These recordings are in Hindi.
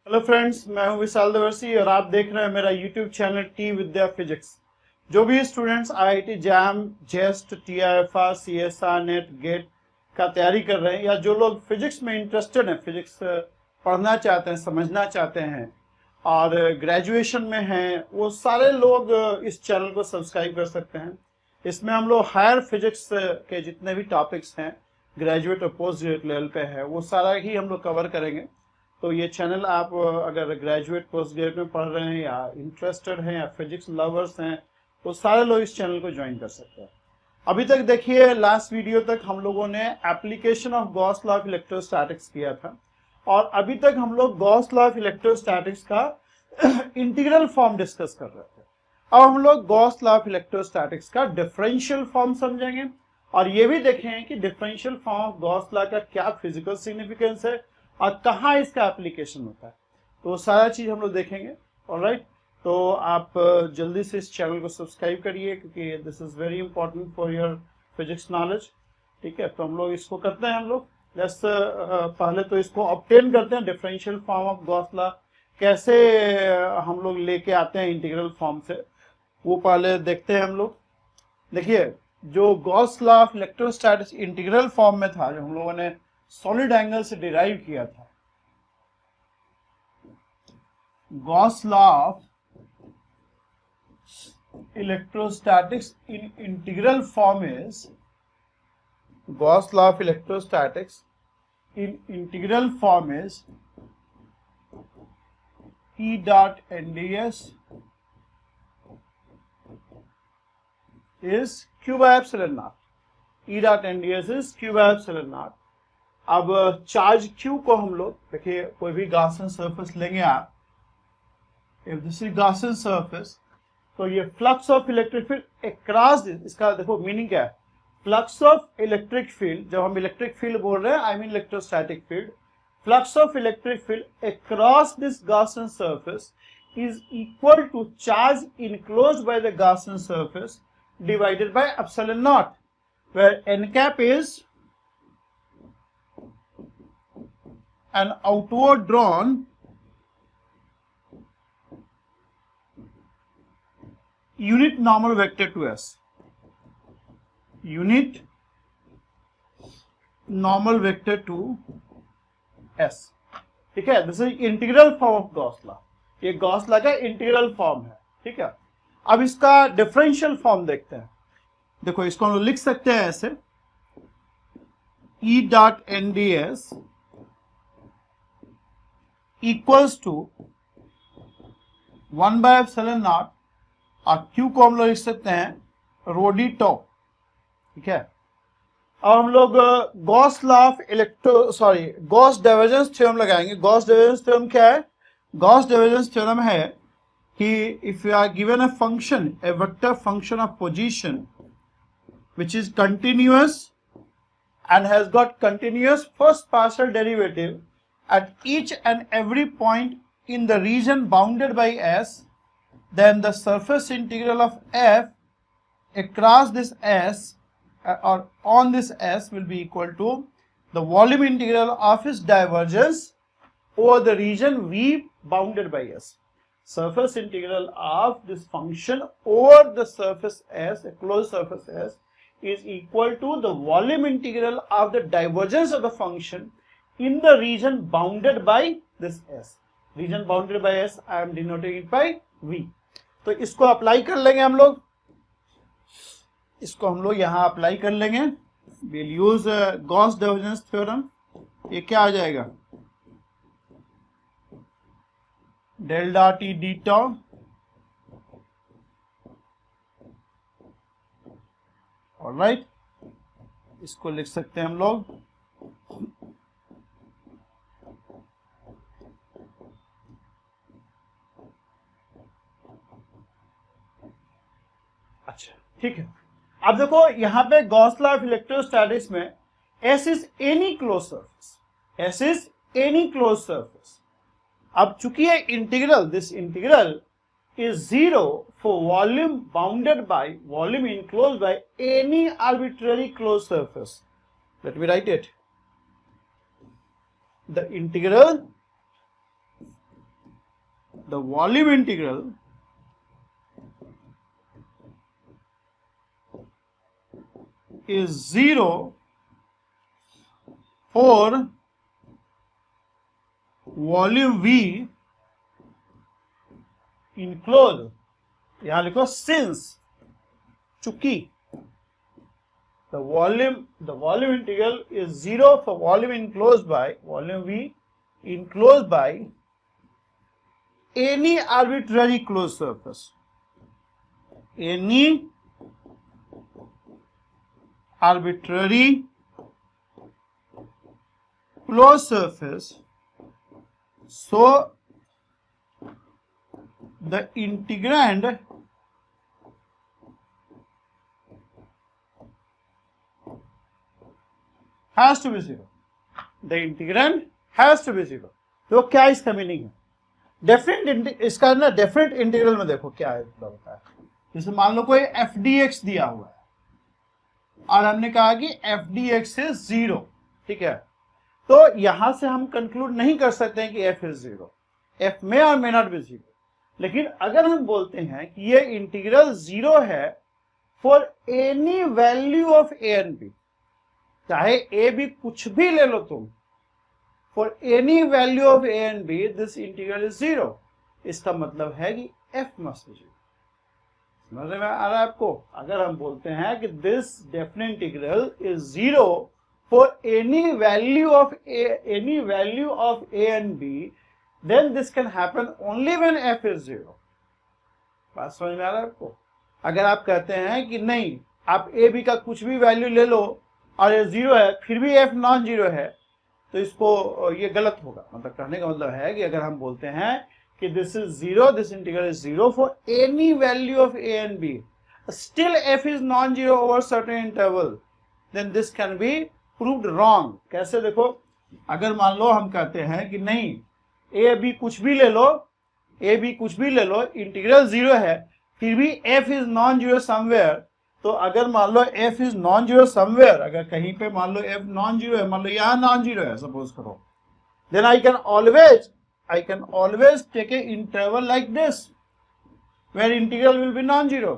हेलो फ्रेंड्स, मैं हूं विशाल दवर्सी और आप देख रहे हैं मेरा YouTube channel T Vidya physics. जो भी students IIT JAM, JEST, TIFR, CSR, NET, GATE का तैयारी कर रहे हैं या जो लोग फिजिक्स में इंटरेस्टेड हैं, फिजिक्स पढ़ना चाहते हैं, समझना चाहते हैं और ग्रेजुएशन में हैं, वो सारे लोग इस चैनल को सब्सक्राइब कर सकते हैं। इसमें हम लोग हायर फिजिक्स के जितने भी टॉपिक्स हैं ग्रेजुएट और पोस्ट ग्रेजुएट लेवल पे है वो सारा ही हम लोग कवर करेंगे। तो ये चैनल आप अगर ग्रेजुएट पोस्ट ग्रेजुएट में पढ़ रहे हैं या इंटरेस्टेड हैं या फिजिक्स लवर्स हैं तो सारे लोग इस चैनल को ज्वाइन कर सकते हैं। अभी तक देखिए, लास्ट वीडियो तक हम लोगों ने application of Gauss law of electrostatics किया था और अभी तक हम लोग गॉस लॉ ऑफ इलेक्ट्रोस्टैटिक्स का इंटीग्रल फॉर्म डिस्कस कर रहे थे। अब हम लोग गॉस लॉ ऑफ इलेक्ट्रोस्टैटिक्स का डिफरेंशियल फॉर्म समझेंगे और ये भी देखें कि differential form of Gauss law का क्या फिजिकल सिग्निफिकेंस है और कहाँ इसका एप्लीकेशन होता है, तो सारा चीज हम लोग देखेंगे। ऑलराइट, तो आप जल्दी से इस चैनल को सब्सक्राइब करिए क्योंकि this is very important for your physics knowledge. ठीक है, तो हम लोग इसको करते हैं। हम लोग पहले तो इसको ऑब्टेन करते हैं, differential form of Gauss law कैसे हम लोग लेके आते हैं इंटीग्रल फॉर्म से, वो पहले देखते हैं हम लोग। देखिए, जो Gauss law of electrostatics integral form में था, जो हम लोगों ने सॉलिड एंगल से डिराइव किया था, Gauss law of electrostatics in integral form is Gauss law of electrostatics in integral form is E dot NDS is Q by epsilon naught. E dot NDS is Q by epsilon naught. अब चार्ज Q को हम लोग देखिए, कोई भी गॉसियन सरफेस लेंगे आप, if this is Gaussian surface, तो ये flux of electric field across this, इसका देखो मीनिंग क्या है, फ्लक्स ऑफ इलेक्ट्रिक फील्ड। जब हम इलेक्ट्रिक फील्ड बोल रहे हैं, I mean electrostatic field, flux of electric field across this Gaussian surface is equal to charge enclosed by the Gaussian surface divided by epsilon naught, where n cap is an outward drawn unit normal vector to S. Unit normal vector to S. ठीक है, this is integral form of Gauss law. ये गॉस लॉ का इंटीग्रल फॉर्म है। ठीक है, अब इसका डिफरेंशियल फॉर्म देखते हैं। देखो, इसको हम लोग लिख सकते हैं ऐसे, E dot NDS equals to 1 by epsilon not और Q को हम लोग लिख सकते हैं रो डी टॉ। ठीक है, अब हम लोग Gauss law of Gauss divergence theorem लगाएंगे। गॉस डाइवर्जेंस थ्योरम क्या है? गॉस डाइवर्जेंस थ्योरम है कि if you are given a function, a vector function of position which is continuous and has got continuous first partial derivative at each and every point in the region bounded by S, then the surface integral of f across this S or on this S will be equal to the volume integral of its divergence over the region V bounded by S. Surface integral of this function over the surface S, a closed surface S, is equal to the volume integral of the divergence of the function in the region bounded by this S. Region bounded by S, I am denoting it by V. तो इसको अप्लाई कर लेंगे हम लोग, इसको हम लोग यहां अप्लाई कर लेंगे। Will use Gauss divergence theorem. ये क्या आ जाएगा? डेल डॉट ई डी टॉ ऑलराइट, इसको लिख सकते हैं हम लोग अच्छा, ठीक है। अब देखो, यहां पे गॉस लॉ ऑफ इलेक्ट्रोस्टैटिक्स में S is any close surface, S is any close surface. अब चूंकि ये integral, this integral is zero for volume bounded by, volume enclosed by any arbitrary close surface. Let me right it, the integral the volume integral is 0 for volume V enclosed, यहां लिखो since, चूंकि the volume integral is 0 for volume enclosed by volume V enclosed by any arbitrary closed surface, any arbitrary closed surface, so the integrand has to be 0. The integrand has to be 0. तो क्या इसका मीनिंग है? डेफिनेट, इसका ना डेफिनेट इंटीग्रल में देखो क्या है होता है। जैसे मान लो कोई एफ डी एक्स दिया हुआ है और हमने कहा कि एफ डी एक्स इज 0, ठीक है, तो यहां से हम कंक्लूड नहीं कर सकते हैं कि एफ इज 0, एफ में और मे नॉट बी 0। लेकिन अगर हम बोलते हैं कि ये इंटीग्रल 0 है for any value of A and B, चाहे ए बी कुछ भी ले लो तुम, for any value of A and B this integral is 0, इसका मतलब है कि एफ मस्ट बी 0। समझ में आ रहा है आपको? अगर हम बोलते हैं कि this definite integral is 0 for any value of A and B, then this can happen only when f is 0। बात समझ में आ रहा है आपको? अगर आप कहते हैं कि नहीं, आप a b का कुछ भी वैल्यू ले लो और ये 0 है फिर भी f नॉन 0 है, तो इसको ये गलत होगा। मतलब कहने का मतलब है कि अगर हम बोलते हैं कि this is 0, this integral is 0 for any value of a and b, still f is non 0 over certain interval, then this can be proved wrong. कैसे? देखो, अगर मान लो हम कहते हैं कि नहीं, ए बी कुछ भी ले लो, इंटीग्रल 0 है, फिर भी f इज नॉन 0 समवेयर, तो अगर मान लो f इज नॉन 0 समवेयर, अगर कहीं पे मान लो f नॉन 0 है, मान लो यहां नॉन 0 है सपोज करो, then I can always take a interval like this where integral will be non 0।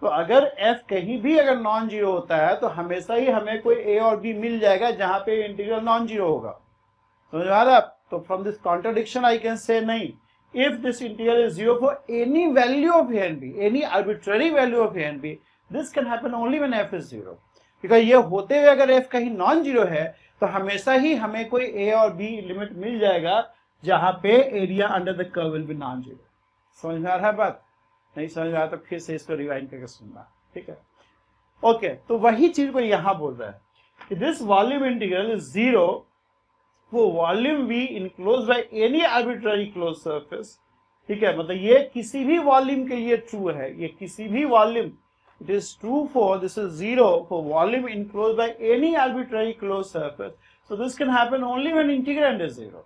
तो अगर f कहीं भी अगर नॉन 0 होता है तो हमेशा ही हमें कोई a और b मिल जाएगा जहां पे इंटीग्रल नॉन 0 होगा। समझ आ रहा है? तो from this contradiction I can say नहीं, if this integral is 0 for any value of a and b, any arbitrary value of a and b, this can happen only when f is 0। because ये होते हुए अगर f कहीं नॉन 0 है तो हमेशा ही हमें कोई a और b लिमिट मिल जाएगा जहां पे area under the curve will be non 0। समझ में आ रहा है बात? नहीं समझ में आया तो फिर से इसको रिवाइंड करके सुनना, ठीक है? ओके, तो वही चीज को यहां बोल रहा है कि दिस वॉल्यूम इंटीग्रल इज 0 वो volume V enclose by any arbitrary close surface, ठीक है? मतलब ये किसी भी वॉल्यूम के लिए ट्रू है, ये किसी भी volume, it is true for, this is 0 for volume enclose by any arbitrary close surface, so this can happen only when integrand is 0।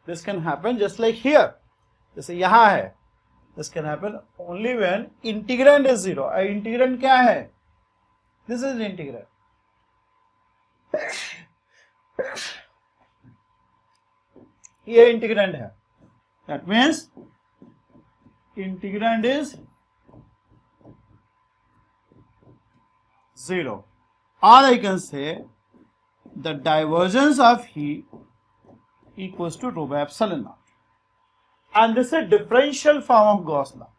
This can happen just like here, जैसे यहां है, this can happen only when integrand is 0। और इंटीग्रैंड क्या है? दिस इज इंटीग्रैंड, ये इंटीग्रैंड है, that means integrand is 0, or I can say the divergence of heat equals to rho by epsilon naught, and this is differential form of Gauss law।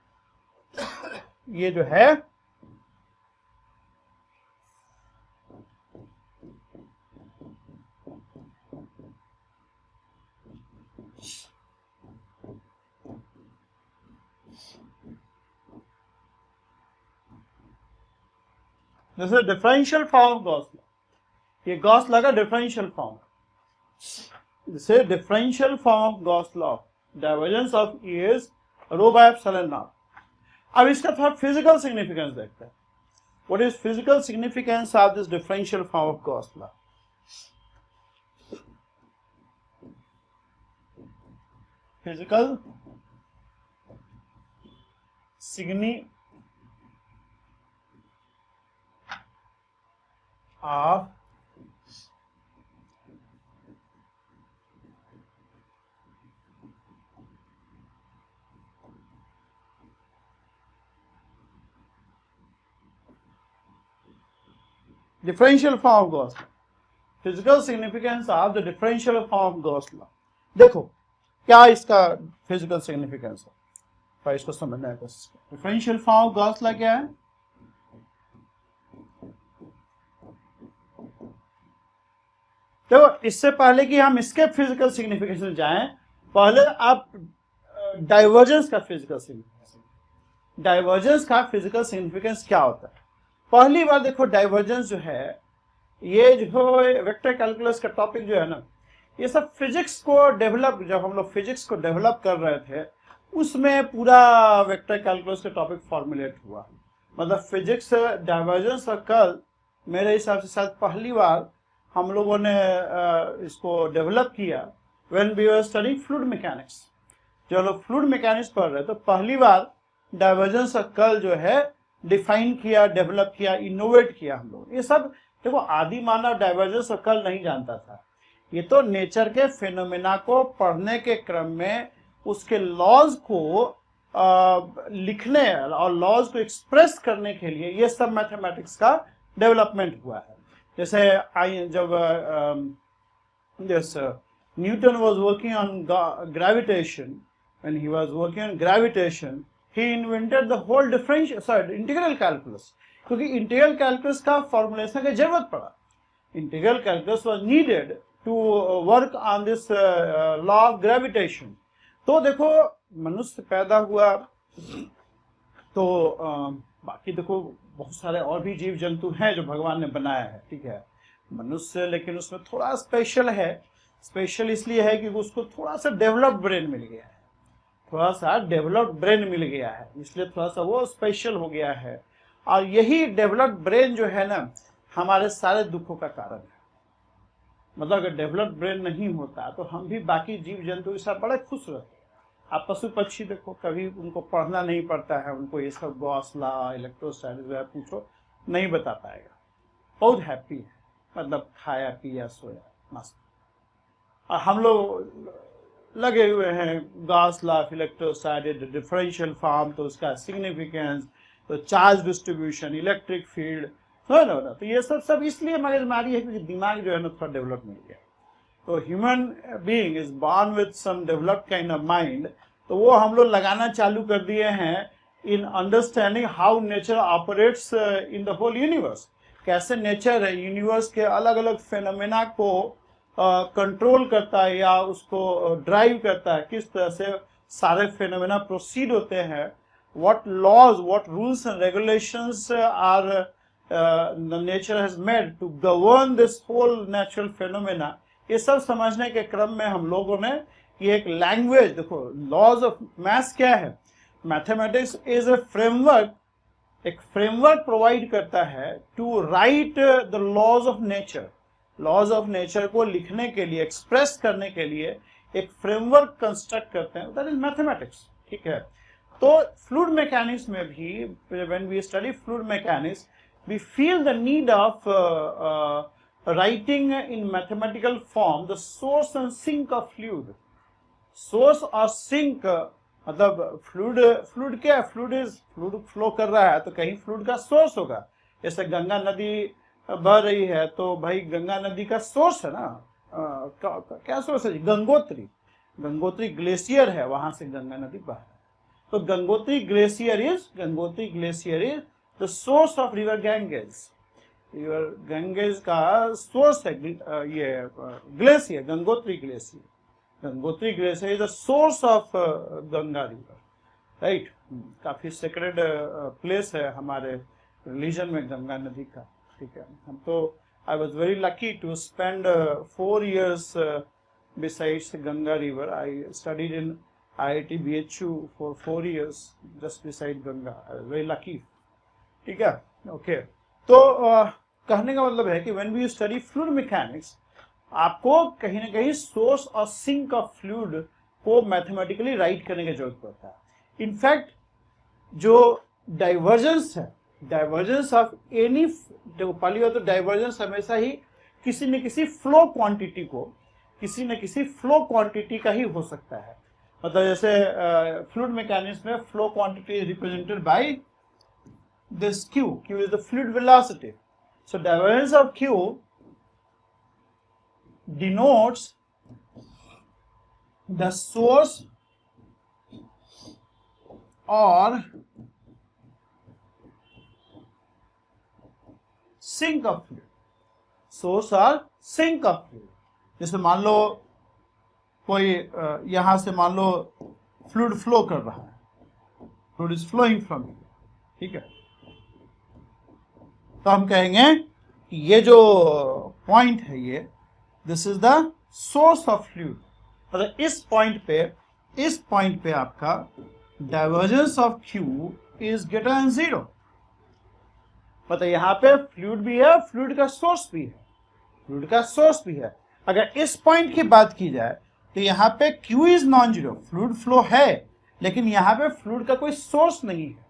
ये जो है this is differential form of Gauss law. ये गॉस लॉ का differential form, this is differential form of Gauss law, divergence of E is rho by epsilon not. अब इसका थोड़ा फिजिकल सिग्निफिकेंस देखते हैं। What is physical significance of this differential form of Gauss law? Physical significance of differential form of Gauss, physical significance of the differential form of Gauss law. देखो क्या इसका फिजिकल सिग्निफिकेंस है, पर इसको समझना है। Differential form of Gauss law क्या है? देखो इससे पहले कि हम इसके फिजिकल सिग्निफिकेंस में जाएं, पहले आप डाइवर्जेंस का फिजिकल सिग्निफिकेंस, डाइवर्जेंस का फिजिकल सिग्निफिकेंस क्या होता है। पहली बार देखो डाइवर्जेंस जो है, ये जो वेक्टर कैलकुलस का टॉपिक जो है ना, ये सब फिजिक्स को डेवलप, जब हम लोग फिजिक्स को डेवलप कर रहे थे उसमें पूरा वेक्टर कैलकुलस का टॉपिक फॉर्मुलेट हुआ। मतलब फिजिक्स डाइवर्जेंस और कर्ल मेरे हिसाब से शायद पहली बार हम लोगों ने इसको डेवलप किया when we were studying fluid mechanics. जो लोग फ्लूइड मैकेनिक्स पढ़ रहे तो पहली बार डाइवर्जेंस और कर्ल जो है डिफाइन किया, डेवलप किया, इनोवेट किया हम लोग। ये सब देखो आदि मानव डाइवर्जेंस और कर्ल नहीं जानता था। ये तो नेचर के फेनोमेना को पढ़ने के क्रम में उसके लॉज को लिखने और लॉज को एक्सप्रेस करने के लिए ये सब मैथमेटिक्स का डेवलपमेंट हुआ है। जैसे जब Newton was working on gravitation, when he was working on gravitation he invented the whole integral calculus, क्योंकि इंटीग्रल कैलकुलस का फॉर्मुलेशन की जरूरत पड़ा। Integral calculus was needed to work on this law of gravitation. तो देखो मनुष्य पैदा हुआ तो बाकी देखो बहुत सारे और भी जीव जंतु हैं जो भगवान ने बनाया है, ठीक है, मनुष्य लेकिन उसमें थोड़ा स्पेशल है। स्पेशल इसलिए है कि उसको थोड़ा सा डेवलप्ड ब्रेन मिल गया है, थोड़ा सा डेवलप्ड ब्रेन मिल गया है, इसलिए थोड़ा सा वो स्पेशल हो गया है। और यही डेवलप्ड ब्रेन जो है ना हमारे सारे दुखों का कारण है। मतलब अगर डेवलप्ड ब्रेन नहीं होता तो हम भी बाकी जीव जंतु के साथ बड़े खुश रहते। आप पशु पक्षी देखो, कभी उनको पढ़ना नहीं पड़ता है, उनको ये सब गॉस लॉ, इलेक्ट्रोस्टैटिक पूछो नहीं बता पाएगा, बहुत हैप्पी है, मतलब खाया पिया सोया मस्त। और हम लोग लगे हुए हैं Gauss law of electrostatic, differential form, तो उसका सिग्निफिकेंस, तो charge distribution, electric field, no, तो ये सब इसलिए मगजमारी है क्योंकि दिमाग जो है ना थोड़ा डेवलप मिल गया। तो human being is born with some developed kind of mind, तो वो हम लोग लगाना चालू कर दिए हैं in understanding how nature operates in the whole universe. कैसे नेचर है यूनिवर्स के अलग अलग फेनोमेना को कंट्रोल करता है या उसको ड्राइव करता है, किस तरह से सारे फेनोमेना प्रोसीड होते हैं, what laws, what rules and regulations are the nature has made to govern this whole natural phenomena. ये सब समझने के क्रम में हम लोगों ने ये एक लैंग्वेज, देखो लॉज ऑफ मैथ्स क्या है, मैथमेटिक्स इज ए फ्रेमवर्क, एक फ्रेमवर्क प्रोवाइड करता है to write the laws of nature. Laws of nature को लिखने के लिए, एक्सप्रेस करने के लिए एक फ्रेमवर्क कंस्ट्रक्ट करते हैं, दैट इज मैथमेटिक्स, ठीक है। तो फ्लूइड मैकेनिक्स में भी when we study fluid mechanics we feel the need of writing in mathematical form the source and sink of fluid। Source और सिंक मतलब फ्लूइड क्या है, फ्लूइड फ्लो कर रहा है तो कहीं फ्लूइड का सोर्स होगा। जैसे गंगा नदी बह रही है तो भाई गंगा नदी का सोर्स है ना, क्या सोर्स है, गंगोत्री ग्लेशियर है, वहां से गंगा नदी बह रहा है। तो Gangotri glacier is the source of river Ganges. River Ganges का सोर्स है ये glacier, Gangotri glacier is the source of Ganga river, right. काफी सेक्रेड प्लेस है हमारे रिलीजन में गंगा नदी का, ठीक है। हम तो I was very lucky to spend 4 years besides Ganga river. I studied in IIT BHU for 4 years just beside Ganga. I was very lucky, ठीक है, ओके। तो कहने का मतलब है कि when we study fluid mechanics आपको कहीं ना कहीं सोर्स और सिंक ऑफ फ्लूइड को मैथमेटिकली राइट करने की जरूरत पड़ता है। इनफैक्ट जो डाइवर्जेंस है, डाइवर्जेंस ऑफ एनी, देखो पहली बात तो डाइवर्जेंस हमेशा ही किसी न किसी फ्लो क्वांटिटी का ही हो सकता है। मतलब जैसे फ्लूइड मैकेनिक्स में flow quantity is represented by this Q is the fluid velocity. So divergence of Q denotes the source or sink of fluid, source और sink of fluid। जैसे मान लो कोई यहां से मान लो फ्लूइड फ्लो कर रहा है, फ्लूइड इज फ्लोइंग फ्रॉम, ठीक है, तो हम कहेंगे कि ये जो पॉइंट है ये this is the source of fluid. मतलब इस पॉइंट पे आपका divergence of Q is greater than 0। मतलब यहाँ पे फ्लूइड भी है, फ्लूइड का सोर्स भी है, फ्लूइड का सोर्स भी है। अगर इस पॉइंट की बात की जाए तो यहाँ पे Q is non zero, fluid flow है, लेकिन यहाँ पे फ्लूइड का कोई सोर्स नहीं है।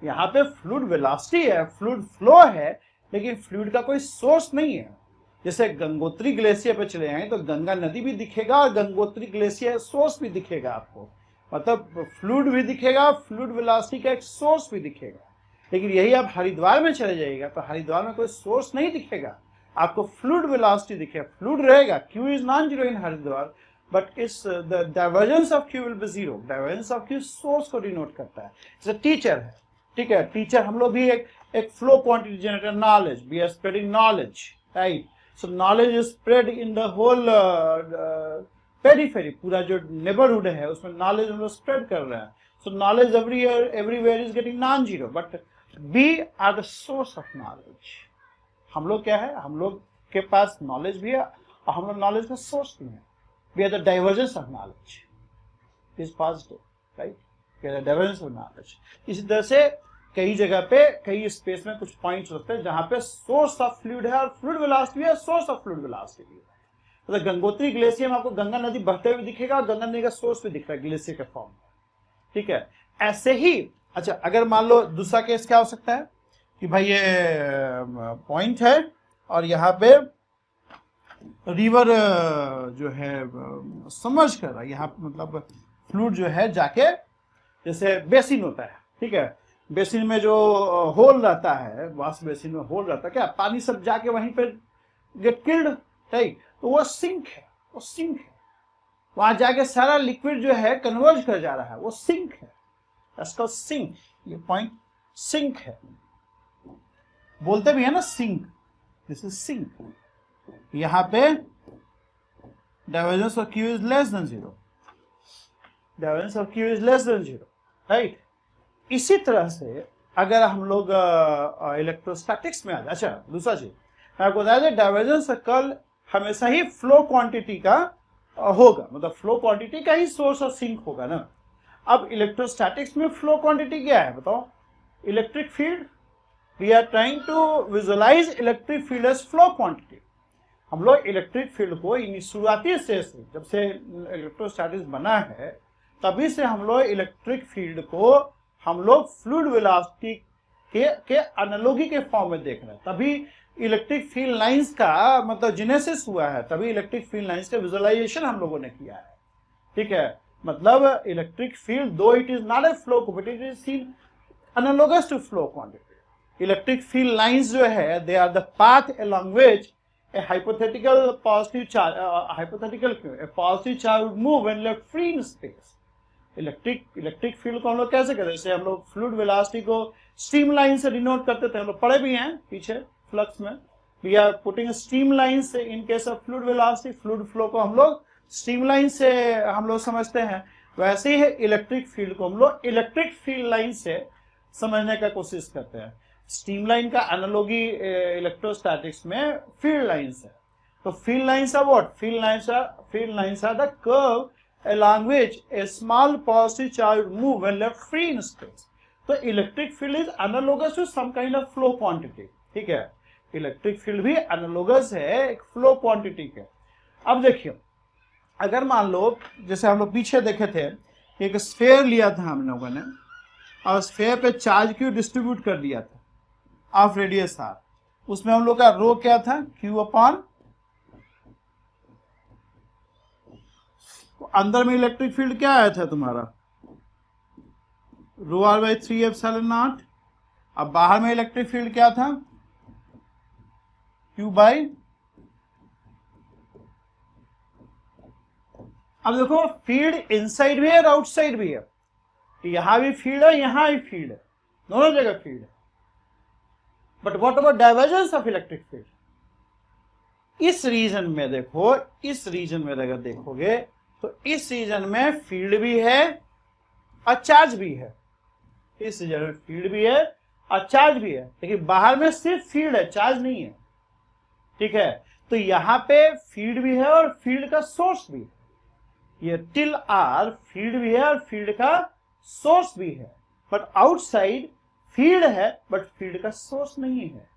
यहाँ पे फ्लूइड वेलोसिटी है, फ्लूइड फ्लो है, लेकिन फ्लूइड का कोई सोर्स नहीं है। जैसे गंगोत्री ग्लेशियर पे चले जाएंगे तो गंगा नदी भी दिखेगा और गंगोत्री ग्लेशियर सोर्स भी दिखेगा आपको, मतलब फ्लूइड भी दिखेगा, फ्लूइड वेलोसिटी का एक सोर्स भी दिखेगा। लेकिन यही आप हरिद्वार में चले जाइएगा तो हरिद्वार में कोई सोर्स नहीं दिखेगा, आपको फ्लूइड वेलोसिटी दिखेगा, फ्लूइड रहेगा। Q is non zero in Haridwar, but is the divergence of Q will be zero. Divergence of Q source को डिनोट करता है। जैसे टीचर है, ठीक है, टीचर हम लोग भी एक flow quantity generator, knowledge, we are spreading knowledge, right. So knowledge is spread in the whole periphery, पूरा जो नेबरहुड है उसमें नॉलेज हम लोग स्प्रेड कर रहे हैं। So knowledge everywhere is getting non zero, but we are the source of knowledge. हम लोग क्या है, हम लोग के पास नॉलेज भी है और हम लोग नॉलेज का सोर्स भी है। We are the divergence of knowledge is positive, right, we are the divergence of knowledge. इसी तरह से कई जगह पे, कई स्पेस में कुछ पॉइंट्स होते हैं जहां पे सोर्स ऑफ फ्लूइड है और फ्लूइड वेलोसिटी भी है, सोर्स ऑफ फ्लूइड वेलोसिटी भी है। मतलब गंगोत्री ग्लेशियर में आपको गंगा नदी बहते हुए दिखेगा और गंगा नदी का सोर्स भी दिख रहा है ग्लेशियर के फॉर्म में, ठीक है। ऐसे ही अच्छा, अगर मान लो दूसरा केस क्या हो सकता है कि भाई ये पॉइंट है और यहाँ पे रिवर जो है समर्ज कर रहा है, यहाँ मतलब फ्लूइड जो है जाके, जैसे बेसिन होता है, ठीक है, बेसिन में जो होल रहता है, वास्ट बेसिन में होल रहता है, क्या पानी सब जाके वहीं पे गेट किल्ड, राइट, तो वो सिंक है, वो सिंक है, वहां जाके सारा लिक्विड जो है कन्वर्ज कर जा रहा है, वो सिंक है, इसका सिंक, ये पॉइंट सिंक है, बोलते भी है ना सिंक, दिस इज सिंक। यहां पे divergence of Q is less than 0, divergence of Q is less than 0, right. इसी तरह से अगर हम लोग इलेक्ट्रोस्टैटिक्स में आ जाए, अच्छा दूसरा चीज मैं आपको बता दें, डाइवर्जेंस कर्ल हमेशा ही फ्लो क्वांटिटी का होगा, मतलब फ्लो क्वांटिटी का ही सोर्स और सिंक होगा ना। अब इलेक्ट्रोस्टैटिक्स में फ्लो क्वांटिटी क्या है बताओ, electric field. We are trying to visualise electric field as flow quantity. हम लोग इलेक्ट्रिक फील्ड को शुरुआती स्टेज से, जब से इलेक्ट्रोस्टैटिक्स बना है तभी से हम लोग इलेक्ट्रिक फील्ड को हम लोग फ्लूइड वेलोसिटी के एनालॉगी के फॉर्म में देख रहे हैं। तभी इलेक्ट्रिक फील्ड लाइंस का मतलब जेनेसिस हुआ है, तभी इलेक्ट्रिक फील्ड लाइंस का विजुअलाइजेशन हम लोगों ने किया है, ठीक है। मतलब electric field though it is not a flow quantity, it is seen analogous to flow quantity. Electric field lines जो है they are the path along which a hypothetical positive charge, a positive charge would move when left free in space. Electric field को हम लोग कैसे करते हैं, जैसे हम लोग फ्लूइड वेलोसिटी को स्ट्रीम लाइन से डिनोट करते थे, हम लोग पढ़े भी हैं पीछे फ्लक्स में, we are putting stream line से in case of fluid velocity, fluid flow को हम लोग स्ट्रीम लाइन से हम लोग समझते हैं। वैसे ही इलेक्ट्रिक फील्ड को हम लोग इलेक्ट्रिक फील्ड लाइन से समझने का कोशिश करते हैं। स्ट्रीम लाइन का एनालॉगी इलेक्ट्रोस्टैटिक्स में फील्ड लाइंस है, तो field lines are what, field lines are the curve along which a small positive charge move when left free in space. तो electric field is analogous to some kind of flow quantity, ठीक है, इलेक्ट्रिक फील्ड भी एनालॉगस है एक फ्लो क्वांटिटी के। अब देखिए, अगर मान लो जैसे हम लोग पीछे देखे थे, एक स्फेयर लिया था हम लोगों ने और स्फेयर पे चार्ज क्यू डिस्ट्रीब्यूट कर दिया था ऑफ रेडियस r, उसमें हम लोग का रो क्या था, Q अपॉन, अंदर में इलेक्ट्रिक फील्ड क्या आया था तुम्हारा, रो r/3 एप्सिलॉन नॉट। अब बाहर में इलेक्ट्रिक फील्ड क्या था, Q बाई, अब देखो फील्ड इनसाइड भी है और आउटसाइड भी है, यहां भी फील्ड है, यहां भी फील्ड है, दोनों जगह फील्ड है। But what about divergence of electric field? इस रीजन में देखो, इस रीजन में अगर देखोगे तो इस रीजन में फील्ड भी है और चार्ज भी है, इस रीजन में फील्ड भी है और चार्ज भी है, लेकिन बाहर में सिर्फ फील्ड है, चार्ज नहीं है, ठीक है। तो यहां पे फील्ड भी है और फील्ड का सोर्स भी है, ये टिल आर फील्ड भी है और फील्ड का सोर्स भी है। बट आउटसाइड फील्ड है बट फील्ड का सोर्स नहीं है,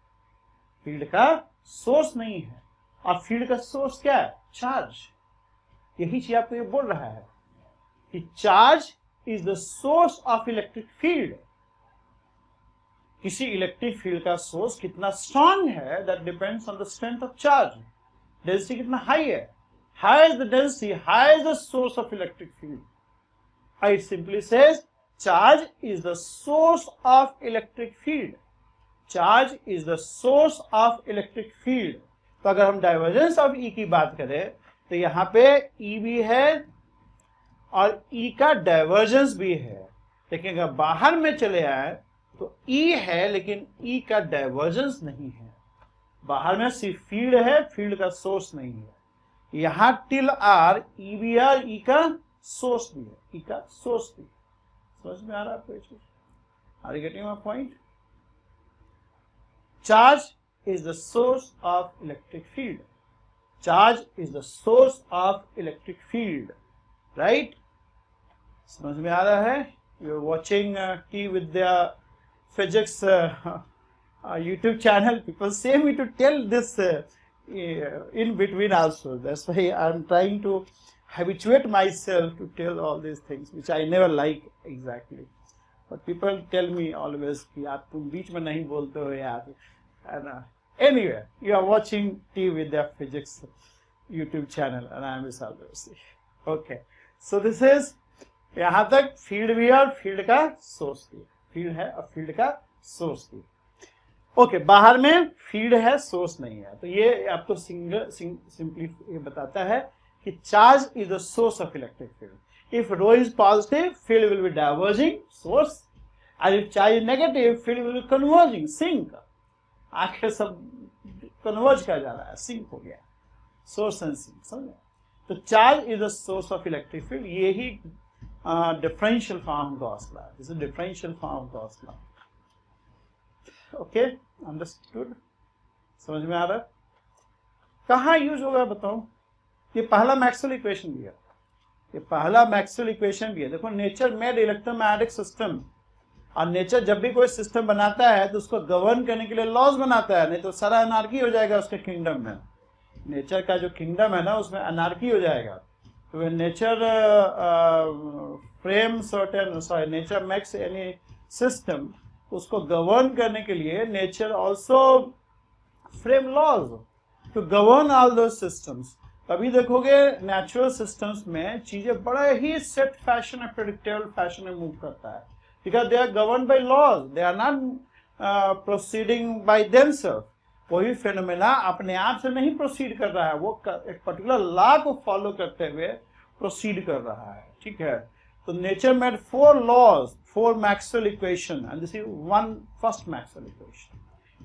फील्ड का सोर्स नहीं है। और फील्ड का सोर्स क्या है? चार्ज। यही चीज आपको ये बोल रहा है कि charge is the source of electric field. किसी इलेक्ट्रिक फील्ड का सोर्स कितना स्ट्रांग है, that depends on the strength of charge. Density कितना हाई है, high is the density, high is the source of electric field. It simply says charge is the source of electric field. Charge is the source of electric field. तो अगर हम डाइवर्जेंस ऑफ E की बात करें तो यहाँ पे E भी है और E का डाइवर्जेंस भी है, लेकिन अगर बाहर में चले आए तो E है लेकिन E का डाइवर्जेंस नहीं है। बाहर में सिर्फ फील्ड है, फील्ड का सोर्स नहीं है। यहां टिल आर ई भी है, ई का सोर्स भी है, ई का सोर्स भी है। समझ में आ रहा है आपको ये चीज? Are you getting my point? Charge is the source of electric field, charge is the source of electric field, right? समझ में आ रहा है? You are watching T Vidya physics YouTube channel. People say me to tell this in between also. That's why I'm trying to habituate myself to tell all these things, which I never like exactly. But people tell me always कि आप तुम बीच में नहीं बोलते हो यार. And anyway, you are watching T with the physics YouTube channel, and I am Vishal Doshi. Okay, so this is यहाँ तक फील्ड भी है और फील्ड का सोर्स भी, फील्ड है और फील्ड का सोर्स भी। ओके, बाहर में फील्ड है, सोर्स नहीं है। तो ये आपको सिंपली ये बताता है कि charge is the source of electric field. If rho is positive, field will be diverging, source, और if charge is negative, field will be converging, sink. आखिर सब कन्वर्ज कर जा रहा है, सिंक हो गया, सोर्स एंड सिंक, समझ? तो charge is the source of electric field. यही differential form Gauss law, this is differential form of Gauss law. Okay, understood? समझ में आ रहा है? कहाँ यूज होगा बताओ? ये पहला मैक्सवेल इक्वेशन भी है, ये पहला मैक्सवेल इक्वेशन भी है। देखो, नेचर मेड इलेक्ट्रोमैग्नेटिक सिस्टम, और नेचर जब भी कोई सिस्टम बनाता है तो उसको गवर्न करने के लिए लॉज बनाता है, नहीं तो सारा अनार्की हो जाएगा उसके किंगडम में। नेचर का जो किंगडम है ना, उसमें अनार्की हो जाएगा। तो nature frame certain, sorry, nature makes any system, उसको गवर्न करने के लिए nature also frame laws to govern all those systems. तभी देखोगे नेचुरल सिस्टम्स में चीजें बड़े ही सेट फैशन में, प्रेडिक्टेबल फैशन में मूव करता है, because they are govern by laws, they are not proceeding by themself. कोई फेनोमेना अपने आप से नहीं प्रोसीड कर रहा है, वो एक पर्टिकुलर लॉ को फॉलो करते हुए प्रोसीड कर रहा है, ठीक है? तो nature made 4 laws, 4 Maxwell equation, and this is one first Maxwell equation.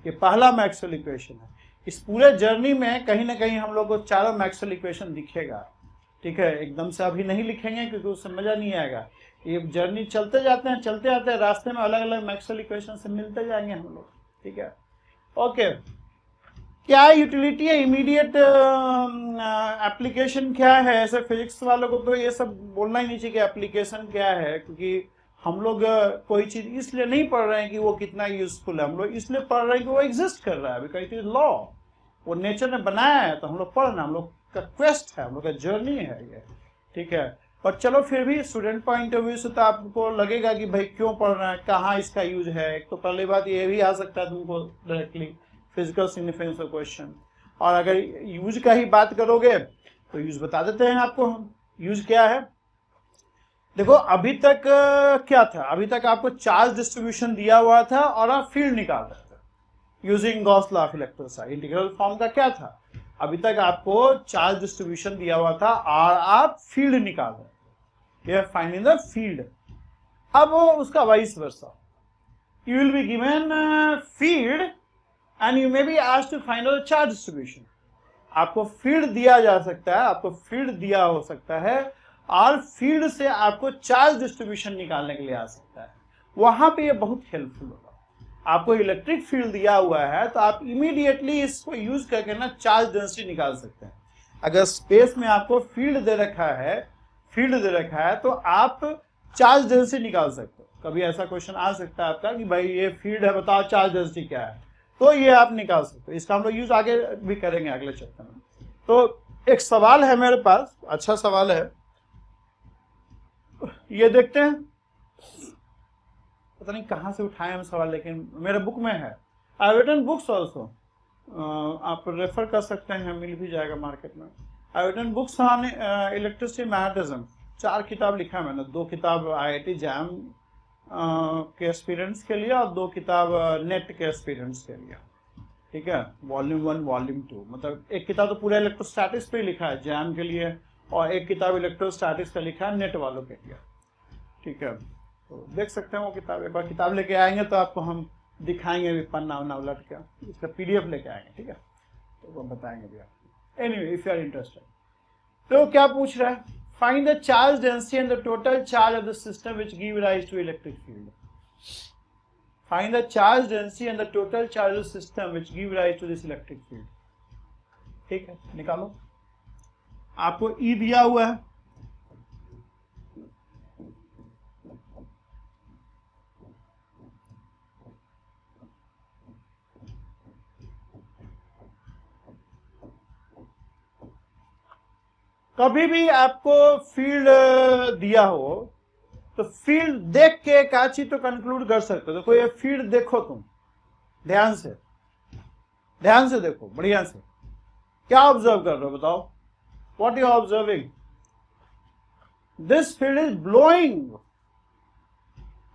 ये पहला मैक्सवेल इक्वेशन है। इस पूरे जर्नी में कहीं ना कहीं हम लोग को चारों मैक्सवेल इक्वेशन दिखेगा, ठीक है? एकदम से अभी नहीं लिखेंगे क्योंकि उससे मजा नहीं आएगा। ये जर्नी चलते जाते हैं, चलते जाते हैं, रास्ते में अलग अलग मैक्सवेल इक्वेशन से मिलते जाएंगे हम लोग, ठीक है? ओके, क्या यूटिलिटी है, इमीडिएट एप्लीकेशन क्या है? ऐसे फिजिक्स वालों को तो ये सब बोलना ही नहीं चाहिए कि एप्लीकेशन क्या है, क्योंकि हम लोग कोई चीज इसलिए नहीं पढ़ रहे हैं कि वो कितना यूजफुल है, हम लोग इसलिए पढ़ रहे हैं कि वो एग्जिस्ट कर रहा है, बिकॉज इट इज लॉ, वो नेचर ने बनाया है, तो हम लोग पढ़ना, हम लोग का क्वेस्ट है, हम लोग का जर्नी है ये, ठीक है? पर चलो फिर भी स्टूडेंट पॉइंट ऑफ व्यू से तो आपको लगेगा कि भाई क्यों पढ़ रहे हैं, कहाँ इसका यूज है। एक तो पहली बात ये भी आ सकता है तुमको directly, physical significance of question. और अगर यूज का ही बात करोगे तो यूज बता देते हैं आपको हम। यूज क्या है? देखो, अभी तक क्या था? अभी तक आपको चार्ज डिस्ट्रीब्यूशन दिया हुआ था और आप फील्ड निकाल रहे थे, using Gauss law of electrostatic. Integral form का क्या था, अभी तक आपको चार्ज डिस्ट्रीब्यूशन दिया हुआ था और आप फील्ड निकाल रहे थे, फाइंडिंग द फील्ड। अब उसका vice versa, you will be given field and you may be asked to find out charge distribution. आपको फील्ड दिया जा सकता है, आपको फील्ड दिया हो सकता है और फील्ड से आपको चार्ज डिस्ट्रीब्यूशन निकालने के लिए आ सकता है। वहां पे ये बहुत हेल्पफुल होगा। आपको इलेक्ट्रिक फील्ड दिया हुआ है तो आप इमीडिएटली इसको यूज करके ना चार्ज डेंसिटी निकाल सकते हैं। अगर स्पेस में आपको फील्ड दे रखा है तो आप चार्ज डेंसिटी निकाल सकते हो। कभी ऐसा क्वेश्चन आ सकता है आपका कि भाई ये फील्ड है, बताओ चार्ज डेंसिटी क्या है, तो ये आप निकाल सकते हो। इसका हम लोग यूज आगे भी करेंगे अगले चैप्टर में। तो एक सवाल है मेरे पास, अच्छा सवाल है, ये देखते हैं, पता नहीं कहाँ से उठाए हम सवाल, लेकिन मेरे बुक में है। आई रिटन बुक्स ऑल्सो, आप रेफर कर सकते हैं, मिल भी जाएगा मार्केट में। I written books on electricity magnetism, 4 किताब लिखा है मैंने। 2 किताब IIT जैम के एक्सपीरियंस के लिए और 2 किताब नेट के एक्सपीरियंस के लिए, ठीक है। वॉल्यूम 1 वॉल्यूम 2, मतलब एक किताब तो पूरा इलेक्ट्रोस्टैटिक्स पे लिखा है जैम के लिए और एक किताब इलेक्ट्रोस्टैटिक्स पे लिखा है नेट वालों के लिए, ठीक है। तो देख सकते हैं वो किताब, एक बार किताब लेके आएंगे तो आपको हम दिखाएंगे भी, पन्ना वन्ना उलट के इसका PDF लेके आएंगे, ठीक है, तो वो बताएंगे भी आपको। Anyway if you are interested. तो क्या पूछ रहा है, find the charge density and the total charge of the system which give rise to electric field. Find the charge density and the total charge of the system which give rise to this electric field, ठीक है, निकालो। आपको E दिया हुआ है, कभी भी आपको फील्ड दिया हो तो फील्ड देख के एक आध चीज तो कंक्लूड कर सकते हो। देखो ये फील्ड देखो, तुम ध्यान से देखो, बढ़िया से। क्या ऑब्जर्व कर रहे हो बताओ, what you are observing? This field is blowing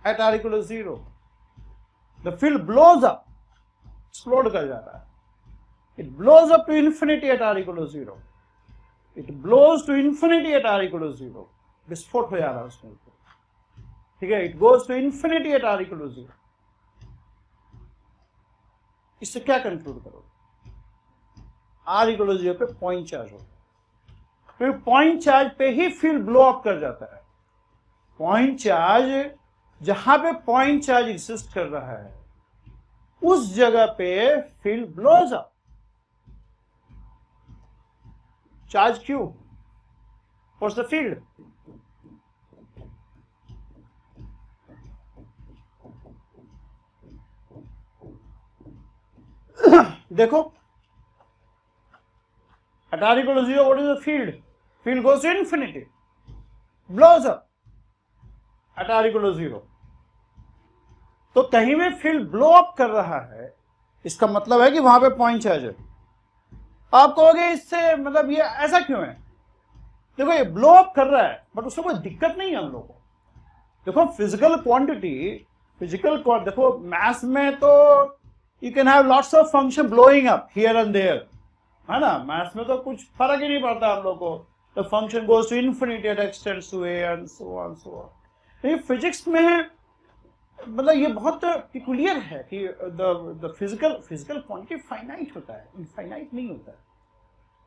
at r equal to 0. The field blows up, explode कर जा रहा है। It blows up to infinity at r equal to 0. It blows to infinity at r equal to 0. विस्फोट हो जा रहा है उसमें, ठीक है। It goes to infinity at r equal to 0. इससे क्या कंक्लूड करोगे? r equal to 0 पे पॉइंट चार्ज हो, फिर पॉइंट चार्ज पे ही फील्ड ब्लो अप कर जाता है। पॉइंट चार्ज, जहां पे पॉइंट चार्ज एग्जिस्ट कर रहा है उस जगह पे field blows up. Charge Q, what's the field? देखो at r equal to 0, what is the field? Field goes to infinity, blows up at r equal to 0. तो कहीं भी फील्ड ब्लो अप कर रहा है, इसका मतलब है कि वहां पे पॉइंट चार्ज है। आप कहोगे इससे मतलब ये ऐसा क्यों है? देखो ये ब्लो अप कर रहा है बट उसमें कोई दिक्कत नहीं है हम लोग को। देखो फिजिकल क्वांटिटी, देखो मैथ्स में तो you can have lots of function blowing up here and there, है ना। मैथ्स में तो कुछ फर्क ही नहीं पड़ता हम लोग को। The function goes to infinity and extends to a and so on so on. ये फिजिक्स में मतलब ये बहुत पिकुलियर है कि द फिजिकल क्वांटिटी फाइनाइट होता है, इनफाइनाइट नहीं होता है।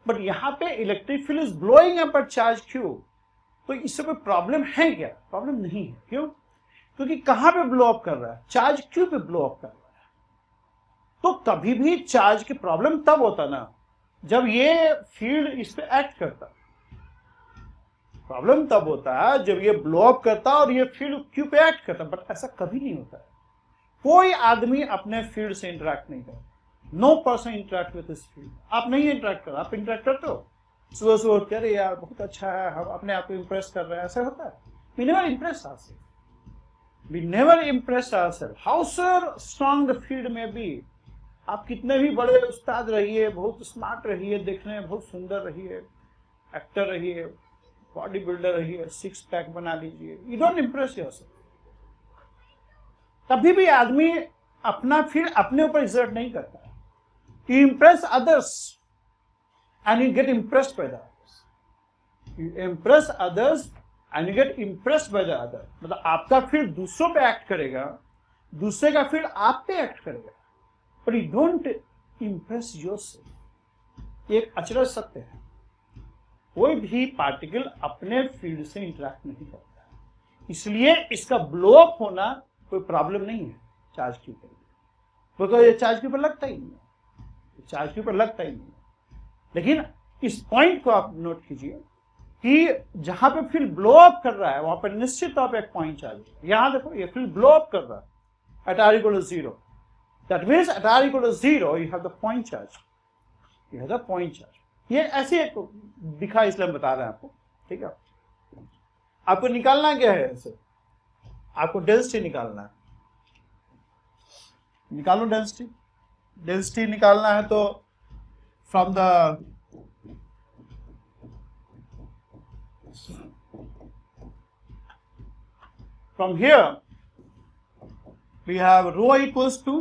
बट यहाँ पे electric field is blowing up at charge Q, तो इससे कोई प्रॉब्लम है क्या? प्रॉब्लम नहीं है। क्यों? क्योंकि कहां पे ब्लो अप कर रहा है? चार्ज Q पे ब्लो अप कर रहा है। तो कभी भी चार्ज की प्रॉब्लम तब होता ना जब ये फील्ड इस पे एक्ट करता। प्रॉब्लम तब होता है जब ये ब्लो अप करता और ये फील्ड Q पे एक्ट करता, बट ऐसा कभी नहीं होता है। कोई आदमी अपने फील्ड से इंटरेक्ट नहीं करता। No person interact with this field. आप नहीं इंटरेक्ट कर, आप इंटरेक्ट करते हो। सुबह सुबह कह रहे यार बहुत अच्छा है, हम अपने आप को इंप्रेस कर रहे हैं, ऐसा होता है? We never impress ourself, we never impress ourself, how strong the field may be. आप कितने भी बड़े उस्ताद रहिए, बहुत स्मार्ट रहिए, देखने में बहुत सुंदर रहिए, एक्टर रहिए, बॉडी बिल्डर रहिए, 6 पैक बना लीजिए, यू डोंट इंप्रेस योरसेल्फ। कभी भी आदमी अपना फील्ड अपने ऊपर एक्सर्ट नहीं करता है, you impress others and you get impressed by the others, you impress others and you get impressed by the other. मतलब आपका फील्ड दूसरों पे एक्ट करेगा, दूसरे का फील्ड आप पे एक्ट करेगा, but you don't impress yourself. एक अचरज सत्य है, कोई भी पार्टिकल अपने फील्ड से इंटरेक्ट नहीं करता है, इसलिए इसका ब्लो अप होना कोई प्रॉब्लम नहीं है चार्ज के ऊपर, क्योंकि ये चार्ज के ऊपर लगता ही नहीं है, चार्ज के ऊपर लगता ही नहीं है। लेकिन इस पॉइंट को आप नोट कीजिए कि जहां पे फील्ड ब्लो अप कर रहा है वहां पर निश्चित तौर पे एक पॉइंट चार्ज है। यहां देखो ये फील्ड ब्लो अप कर रहा है at r equal to 0, that means at r equal to 0 you have the point charge, you have the point charge. ये ऐसे एक दिखा इसलिए हम बता रहे हैं आपको, ठीक है। आपको निकालना क्या है, ऐसे आपको डेंसिटी निकालना है, निकालो डेंसिटी। डेंसिटी निकालना है तो from the from here we have rho equals to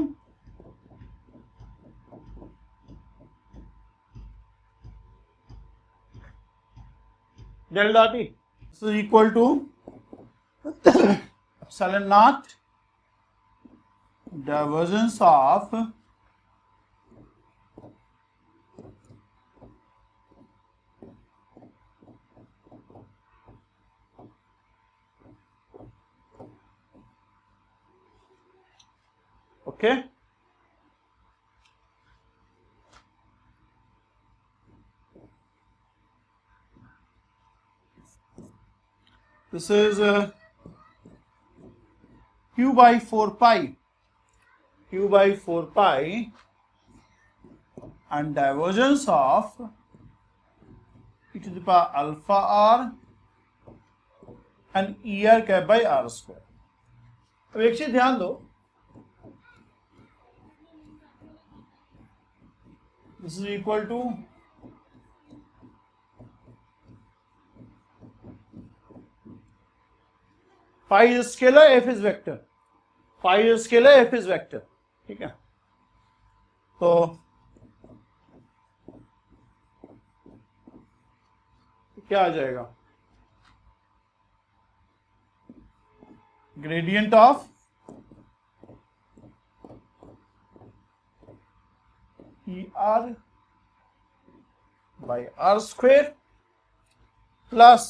del dot E. This is equal to epsilon naught divergence of okay, this is q by 4 pi, q by 4 pi and divergence of e to the power alpha r and er cap by r square। अब एक चीज ध्यान दो, this is equal to phi is scalar, f is vector, phi is scalar, f is vector, ठीक है। तो क्या आ जाएगा, gradient of ER by R square plus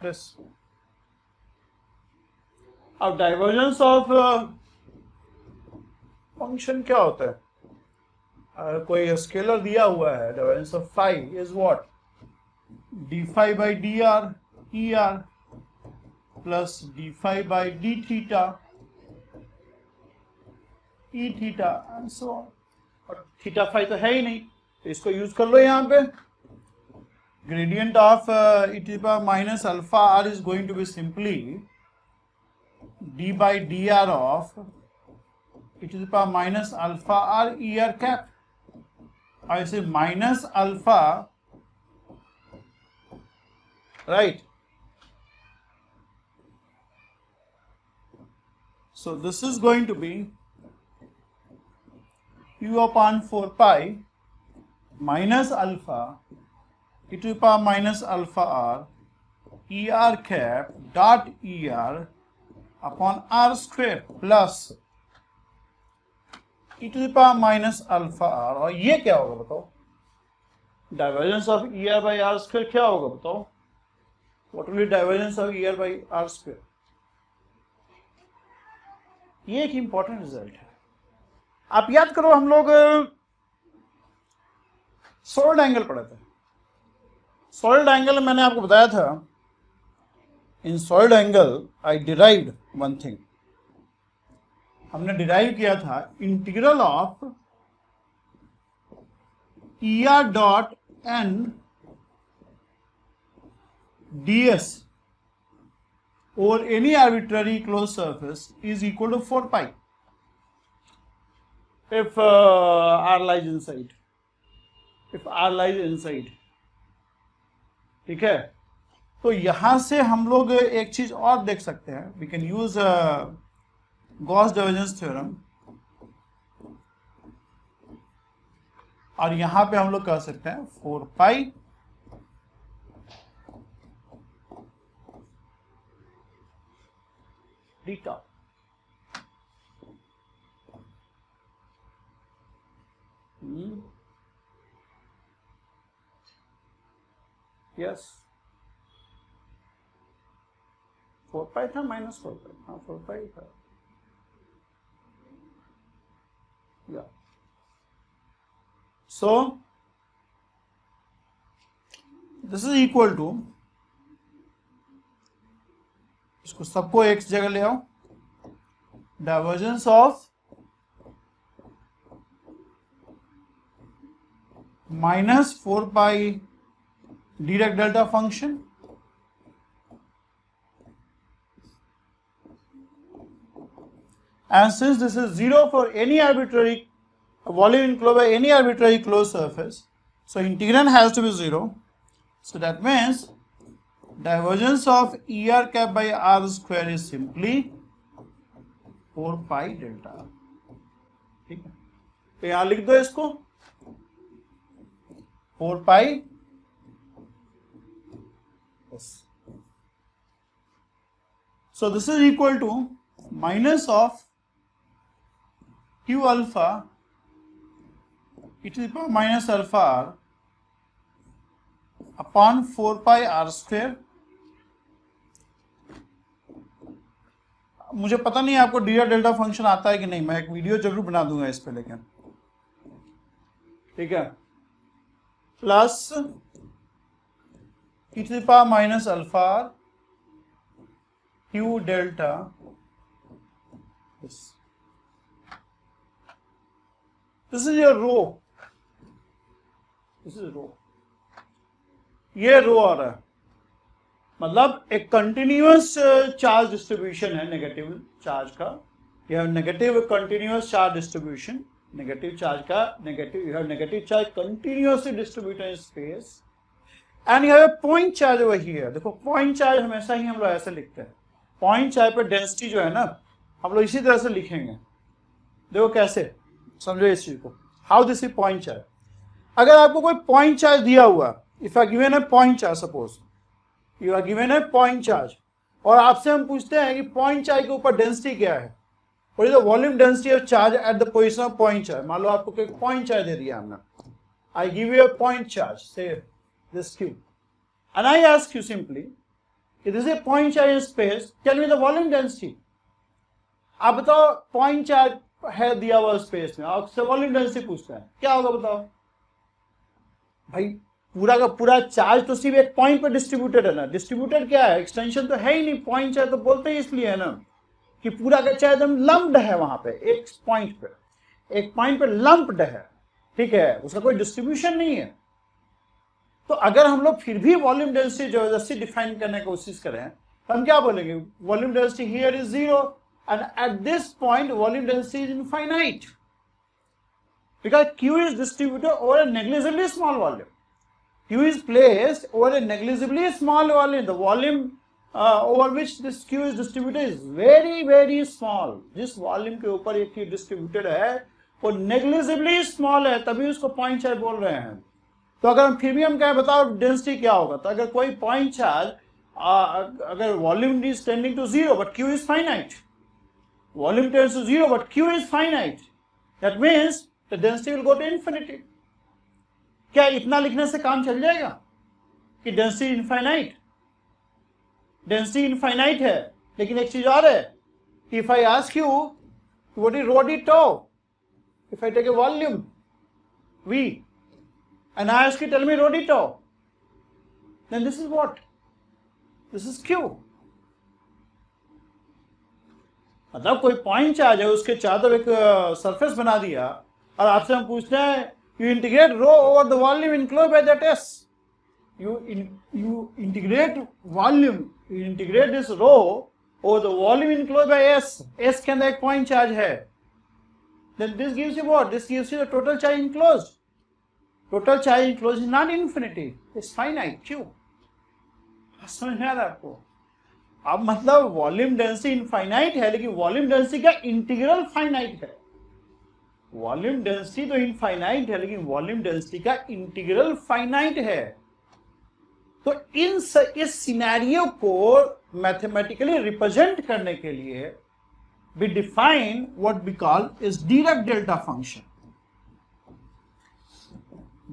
this। अब डाइवर्जेंस ऑफ फंक्शन क्या होता है, अगर कोई स्केलर दिया हुआ है, divergence of phi is what, d phi by d r ER plus d phi by d theta e theta and so on। और थीटा फाई तो है ही नहीं, तो इसको यूज कर लो यहाँ पे। Gradient of e to the power minus alpha r is going to be simply d by dr of e to the power minus alpha r er cap, और इसे minus alpha, right. So this is going to be q upon 4 pi minus alpha e to the power minus alpha r er cap dot er upon r square plus e to the power minus alpha r। और ये क्या होगा बताओ, divergence of er by r square क्या होगा बताओ, what will be divergence of er by r square। ये एक इंपॉर्टेंट रिजल्ट है। आप याद करो, हम लोग सॉलिड एंगल पढ़े थे। सॉलिड एंगल मैंने आपको बताया था, in solid angle I derived one thing, हमने डिराइव किया था integral of er dot n ds over any arbitrary closed surface is equal to 4 pi if r lies inside, if r lies inside, ठीक है। तो यहां से हम लोग एक चीज और देख सकते हैं, we can use Gauss divergence theorem, और यहां पे हम लोग कह सकते हैं 4 पाई डीटा। यस 4 पाई था, -4 पाई, हाँ 4 पाई था, या so this is equal to, इसको सबको एक जगह ले आओ, divergence of -4 pi Dirac delta function and since this is 0 for any arbitrary volume enclosed by any arbitrary closed surface, so integrand has to be 0, so that means divergence of ER cap by R square is simply 4 pi delta। ठीक है, तो यहां लिख दो इसको 4 पाई। So this is equal to minus of Q alpha e to the power minus alpha r upon 4 pi r square। मुझे पता नहीं आपको Dirac डेल्टा फंक्शन आता है कि नहीं, मैं एक वीडियो जरूर बना दूंगा इस पे, लेकिन ठीक है, plus e to the power minus alpha r q delta this is your rho, this is rho, ये रो आ रहा है, मतलब एक कंटिन्यूअस चार्ज डिस्ट्रीब्यूशन है नेगेटिव चार्ज का, यह negative continuous charge distribution, negative charge का नेगेटिव, यह negative charge continuously distributed in space and यह पॉइंट चार्ज वही है। देखो पॉइंट चार्ज हमेशा ही हम लोग ऐसे लिखते हैं, पॉइंट चार्ज पर डेंसिटी जो है ना हम लोग इसी तरह से लिखेंगे। देखो कैसे, समझो इस चीज को, how this is point charge. अगर आपको कोई पॉइंट चार्ज दिया हुआ, if I given a point charge, suppose you are given a point charge, और आपसे हम पूछते हैं कि पॉइंट चार्ज के ऊपर डेंसिटी क्या है, और ये volume density of charge at the position of point charge. मान लो आपको कोई पॉइंट चार्ज दे दिया हमने, I give U A point charge, से this Q, and I ask you simply, if this is a point charge in space, tell me the volume density। आप बताओ पॉइंट चार्ज है दिया हुआ स्पेस में, आपसे वॉल्यूम डेंसिटी पूछता है, क्या होगा बताओ भाई? पूरा का पूरा चार्ज तो सिर्फ एक पॉइंट पर डिस्ट्रीब्यूटेड है ना, डिस्ट्रीब्यूटेड क्या है, एक्सटेंशन तो है ही नहीं, पॉइंट चार्ज तो बोलते ही इसलिए है ना कि पूरा का चार्ज एकदम लम्प्ड है वहां पे, एक पॉइंट पे लम्प्ड है, ठीक है, उसका कोई डिस्ट्रीब्यूशन नहीं है। तो अगर हम लोग फिर भी वॉल्यूम डेंसिटी जबरदस्ती डिफाइन करने की कोशिश करें तो हम क्या बोलेंगे, volume density here is 0 and at this point volume density is infinite because Q is distributed over a negligibly small volume. Q is placed over a negligibly small volume. The volume over which this Q is distributed is very very small. जिस वॉल्यूम के ऊपर ये Q डिस्ट्रीब्यूटेड है वो negligibly small है, तभी उसको पॉइंट चार्ज बोल रहे हैं। तो अगर फिर भी हम कहें बताओ डेंसिटी क्या होगा, तो अगर कोई पॉइंट चार्ज अगर volume is tending to 0 but Q is finite, volume tends to 0 but Q is finite, that means the density will go to infinity. क्या इतना लिखने से काम चल जाएगा कि डेंसिटी इनफाइनाइट? डेंसिटी इनफाइनाइट है, लेकिन एक चीज और है, if I ask you what is rho d tau, if I take a volume V and I ask you tell me rho d tau, then this is what? This is Q। मतलब कोई पॉइंट चार्ज है, उसके चारों तरफ एक सरफेस बना दिया और आपसे हम पूछते हैं you integrate rho over the volume enclosed by that S, you integrate volume, you integrate this rho over the volume enclosed by S, S के अंदर एक पॉइंट चार्ज है, then this gives you what? This gives you the total charge enclosed. Total charge enclosed is not infinity, it's finite, Q। समझ में आ रहा है आपको? अब मतलब वॉल्यूम डेंसिटी इनफाइनाइट है, लेकिन वॉल्यूम डेंसिटी का इंटीग्रल फाइनाइट है। वॉल्यूम डेंसिटी तो इनफाइनाइट है, लेकिन वॉल्यूम डेंसिटी का इंटीग्रल फाइनाइट है। तो इस सिनेरियो को मैथमेटिकली रिप्रेजेंट करने के लिए we define what we call is Dirac delta function.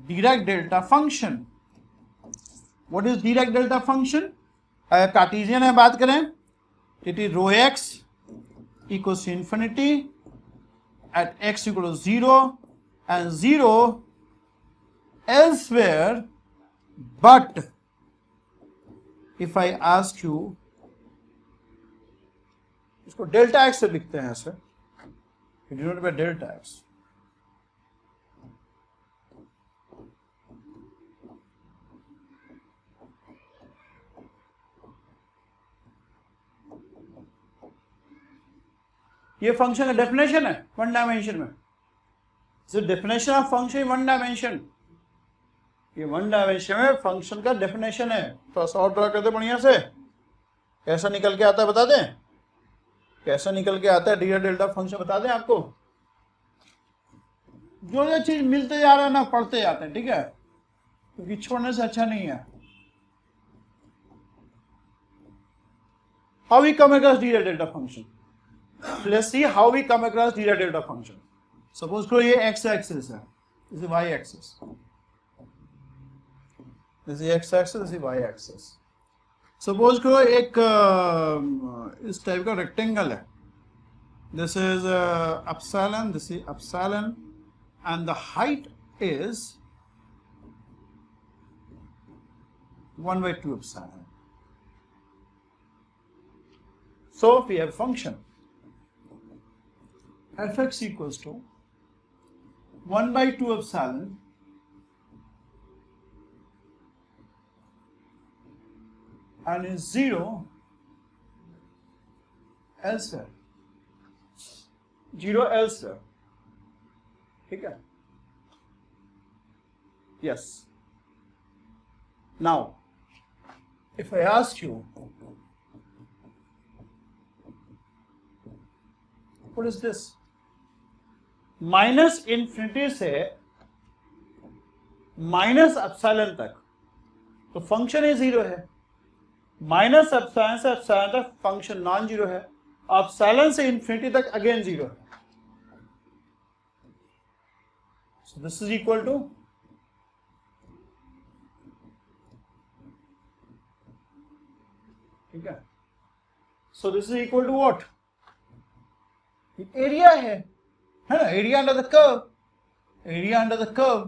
Dirac delta function. What is Dirac delta function? अगर कार्टेशियन में बात करें, it is rho x equals to infinity at x equals to 0 and 0 elsewhere, but if I ask you, इसको डेल्टा एक्स से लिखते हैं ऐसे, डिनोट बाय डेल्टा एक्स। ये फंक्शन का डेफिनेशन है वन डायमेंशन में। Definition of function one dimension, ये वन डायमेंशन में फंक्शन का डेफिनेशन है। थोड़ा सा और ड्रा कर दे बढ़िया से, कैसा निकल के आता है बता दें, कैसा निकल के आता है डीराक डेल्टा फंक्शन बता दें आपको। जो चीज मिलते जा रहा है ना, पढ़ते जाते हैं, ठीक है, क्योंकि छोड़ने से अच्छा नहीं है। How we come across Dirac delta function, let's see how we come across Dirac delta function. Suppose करो ये एक्स एक्सिस है, this is Y axis, this is X axis, this is Y axis. Suppose करो एक इस टाइप का रेक्टेंगल है, this is epsilon, this is epsilon and the height is 1/2 epsilon. So we have function fx equals to 1/2 epsilon and is 0 elsewhere, 0 elsewhere, ठीक है? Yes. Now, if I ask you, what is this? Minus infinity से माइनस एप्सिलॉन तक तो फंक्शन ही जीरो है। माइनस एप्सिलॉन से एप्सिलॉन तक फंक्शन नॉन जीरो है। एप्सिलॉन से इंफिनिटी तक अगेन जीरो है। So this is equal to ठीक है। So this is equal to what? Area है ना, area under the curve, area under the curve.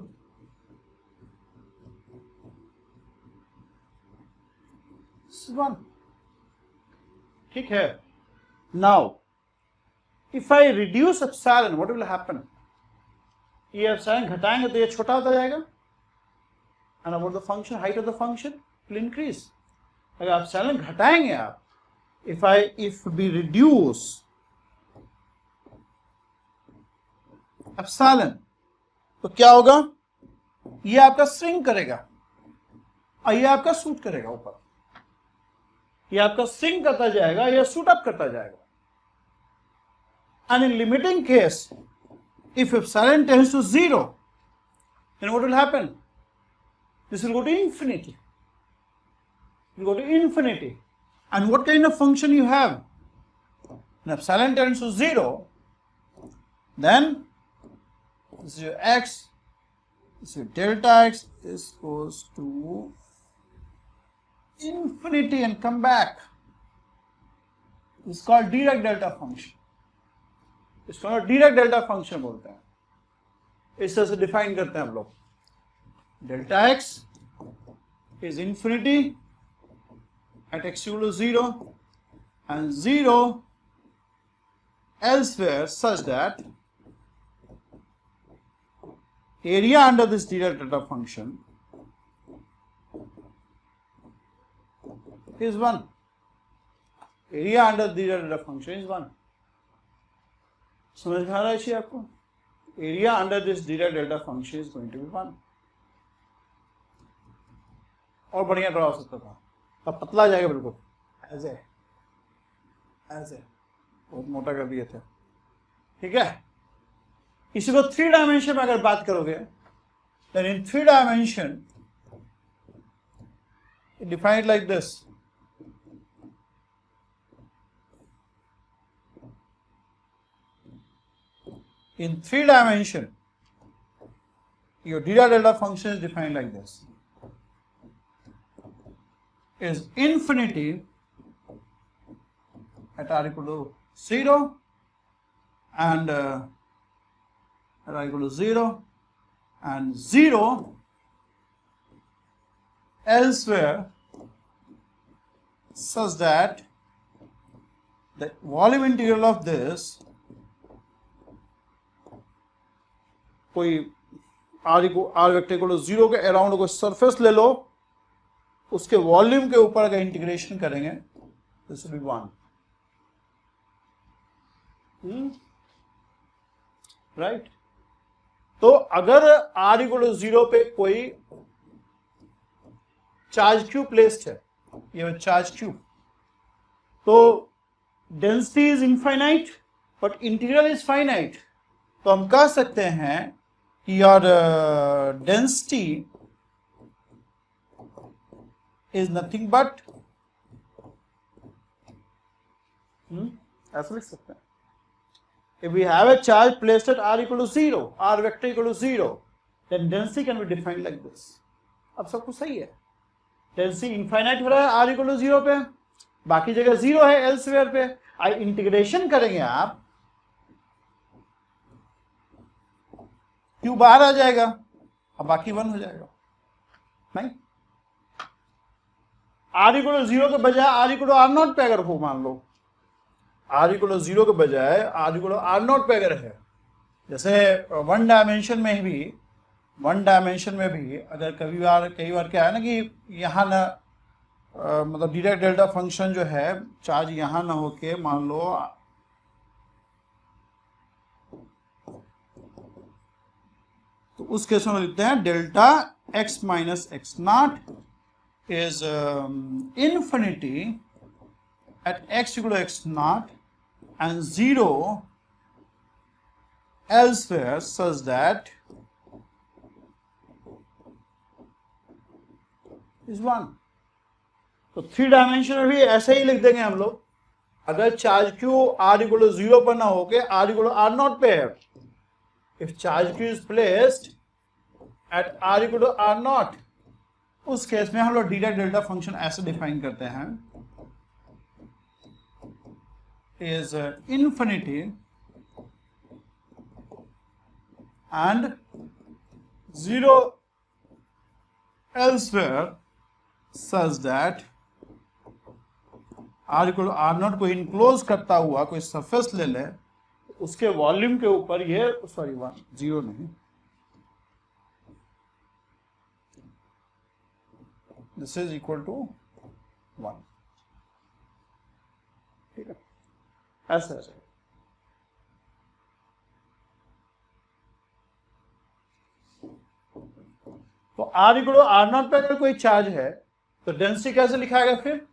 ठीक है। Now if I reduce epsilon, what will happen? ये एप्सिलॉन घटाएंगे तो ये छोटा होता जाएगा, and about the function, height of the function will increase. अगर एप्सिलॉन घटाएंगे आप, इफ वी रिड्यूस एप्सिलॉन, तो क्या होगा? ये आपका स्विंग करेगा और ये आपका शूट करेगा ऊपर। ये आपका स्विंग करता जाएगा, ये शूट अप करता जाएगा। And in limiting case, if epsilon tends to 0, then what will happen? This will go to infinity. It will go to infinity. And what kind of function you have? When epsilon tends to 0, then this is your x, this is your delta x, this goes to infinity and come back. This is called Dirac delta function. इसको Dirac delta function बोलते हैं। इस तरह से डिफाइन करते हैं हम लोग। Delta x is infinity at x equal to 0 and 0 elsewhere, such that area under this Dirac delta function is 1. Area under the Dirac delta function is 1. समझ में आ रहा है आपको? Area under this Dirac delta function is going to be 1. और बढ़िया ड्रा हो सकता था। अब पतला आ जाएगा बिल्कुल ऐसे बहुत मोटा कर दिए थे, ठीक है। इसी को 3 डायमेंशन में अगर बात करोगे, then in 3 dimension defined like this, in 3 dimension your derivative delta function is defined like this, is infinity at r equal to 0 and at r equal to 0 and 0 elsewhere, such that the volume integral of this, कोई आर वेक्टर को 0 के अराउंड कोई सरफेस ले लो, उसके वॉल्यूम के ऊपर अगर इंटीग्रेशन करेंगे दिस विल बी 1, राइट। तो अगर r इक्वल टू 0 पे कोई चार्ज क्यूब प्लेस्ड है, ये चार्ज क्यूब, तो density is infinite but integral is finite, तो हम कह सकते हैं कि your density is nothing but, ऐसा लिख सकते हैं, if we have a charge placed at r equal to 0, r vector equal to 0, then density can be defined like this. अब सब कुछ सही है, डेंसिटी इनफाइनाइट हो रहा है r equal to 0 पे, बाकी जगह 0 है एल्सवेयर पे, अब इंटीग्रेशन करेंगे आप, क्यू बाहर आ जाएगा, अब बाकी 1 हो जाएगा, नहीं। r equal to 0 के बजाय r equal to r0 पे अगर हो, मान लो r equal to 0 के बजाय r equal to r0 पे अगर है, जैसे 1 डायमेंशन में भी अगर कई बार क्या है ना कि यहाँ ना मतलब डायरेक्ट डेल्टा फंक्शन जो है चार्ज यहाँ ना होके, मान लो तो उस केस में लिखते हैं delta x minus x not is infinity at x equal to x naught and 0 elsewhere, such that is 1. तो 3 डायमेंशन में भी ऐसे ही लिख देंगे हम लोग, अगर charge Q r equal to 0 पर ना होके r इक्वल टू r0 पे है, if charge q is placed at r equal to r0, उस केस में हम लोग डायरेक्ट डेल्टा फंक्शन ऐसे डिफाइन करते हैं, is infinity and 0 elsewhere, such that r equal to r0 को इनक्लोज करता हुआ कोई सरफेस ले ले, उसके वॉल्यूम के ऊपर ये सॉरी 0 नहीं, दिस इज इक्वल टू 1, ठीक है, ऐसा है। तो r इक्वल टू r0 पे अगर कोई चार्ज है तो डेंसिटी कैसे लिखाएगा फिर,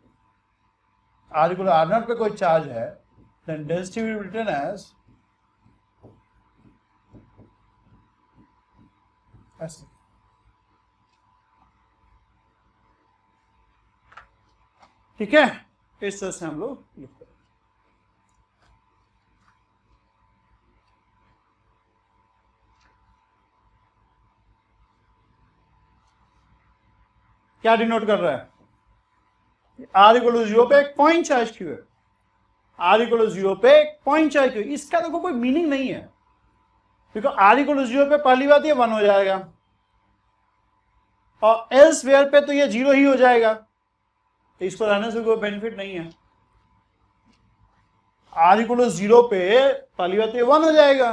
r इक्वल टू r0 पे कोई चार्ज है, then density will be written as ऐसे, ठीक है। इस तरह से हम लोग लिखते हैं। क्या डिनोट कर रहा है, r इक्वल टू 0 पे एक पॉइंट चार्ज क्यू है, r इक्वल टू 0 पे एक पॉइंट चार्ज क्यू, इसका देखो कोई मीनिंग नहीं है, क्योंकि r इक्वल टू 0 पे पहली बात ये 1 हो जाएगा, और एल्सवेयर पे तो ये 0 ही हो जाएगा, तो इसको रहने से कोई बेनिफिट नहीं है। r इक्वल टू 0 पे पहली बात ये 1 हो जाएगा,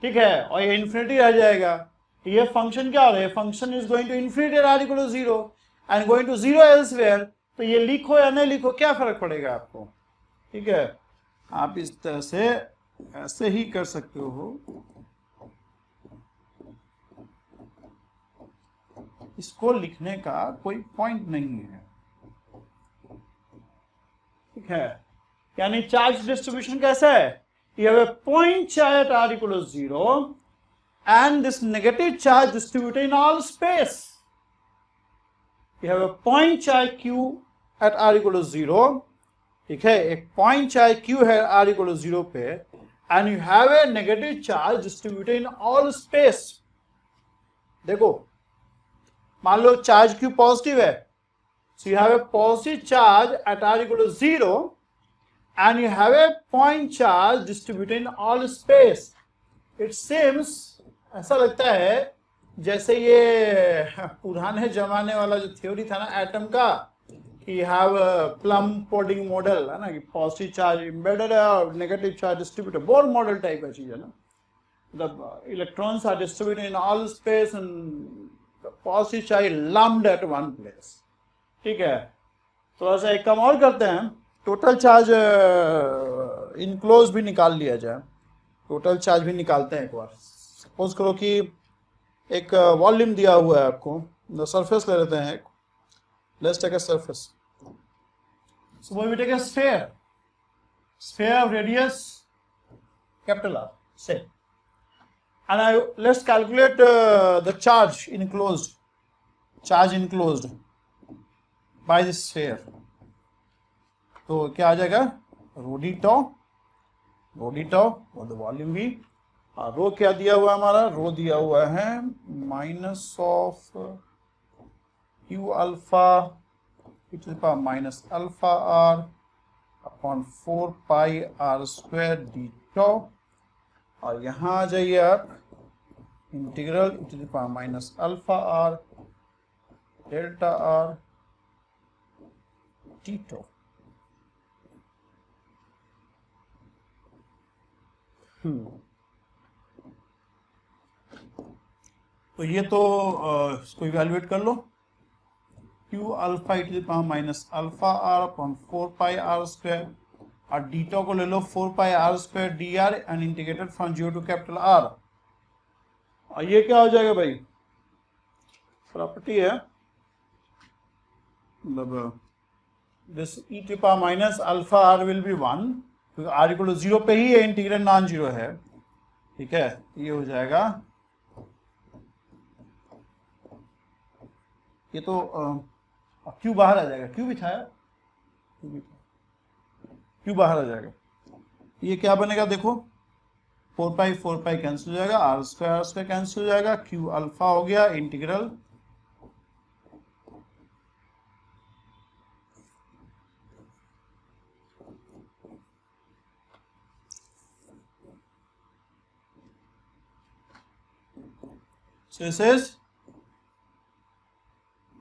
ठीक है, और ये इन्फिनिटी रह जाएगा, ये फंक्शन क्या हो रहा है, function is going to infinity r equal to 0 and going to 0 elsewhere, तो ये लिखो या नहीं लिखो क्या फर्क पड़ेगा आपको, ठीक है। आप इस तरह से ऐसे ही कर सकते हो, इसको लिखने का कोई पॉइंट नहीं है, ठीक है, यानी चार्ज डिस्ट्रीब्यूशन कैसा है, you have a point charge at r equal to 0 and this negative charge distributed in all space. You have a point charge q at r equal to 0, ठीक है, एक point charge q है r equal to 0 पे, and you have a negative charge distributed in all space. देखो, मान लो चार्ज q पॉजिटिव है, so you have a positive charge at r equal to 0 and you have a point charge distributed in all space. It seems, ऐसा लगता है जैसे ये पुराने जमाने वाला जो थ्योरी था ना एटम का, कि हैव प्लम पुडिंग मॉडल है ना, कि पॉजिटिव चार्ज एम्बेडेड है और negative charge distributed, Bohr model type का चीज है ना, मतलब electrons are distributed in all space and positive charge lumped at one place. ठीक है, थोड़ा सा एक काम और करते हैं, टोटल चार्ज इनक्लोज भी निकाल लिया जाए, टोटल चार्ज भी निकालते हैं एक बार। सपोज करो कि एक वॉल्यूम दिया हुआ है आपको, सरफेस ले लेते हैं एक, let's take a surface, suppose we take a sphere, sphere of radius capital R से, and let's calculate the charge enclosed, charge enclosed by this sphere. तो क्या आ जाएगा, रो डी टॉ और द वॉल्यूम भी, और रो क्या दिया हुआ है हमारा, रो दिया हुआ है minus of Q alpha e to the power minus alpha R upon 4 pi R square D tau, और यहाँ आ जाइए आप integral e to the power minus alpha R delta R D tau. तो ये तो इसको इवैल्यूएट कर लो, Q alpha E to the power minus alpha R upon 4 pi R square, और डीटा को ले लो 4 pi R square D R and integrated from 0 to capital R. और ये क्या हो जाएगा भाई, प्रॉपर्टी है, मतलब this e to the power minus alpha r will be 1, क्योंकि आर इक्वल टू 0 पे ही है, इंटीग्रल नॉन जीरो है। ठीक है, ये हो जाएगा, ये तो क्यू बाहर आ जाएगा, क्यू भी था, क्यू बाहर आ जाएगा, ये क्या बनेगा देखो, 4 पाई कैंसिल हो जाएगा, आर स्क्वायर कैंसिल हो जाएगा, क्यू अल्फा हो गया integral so this is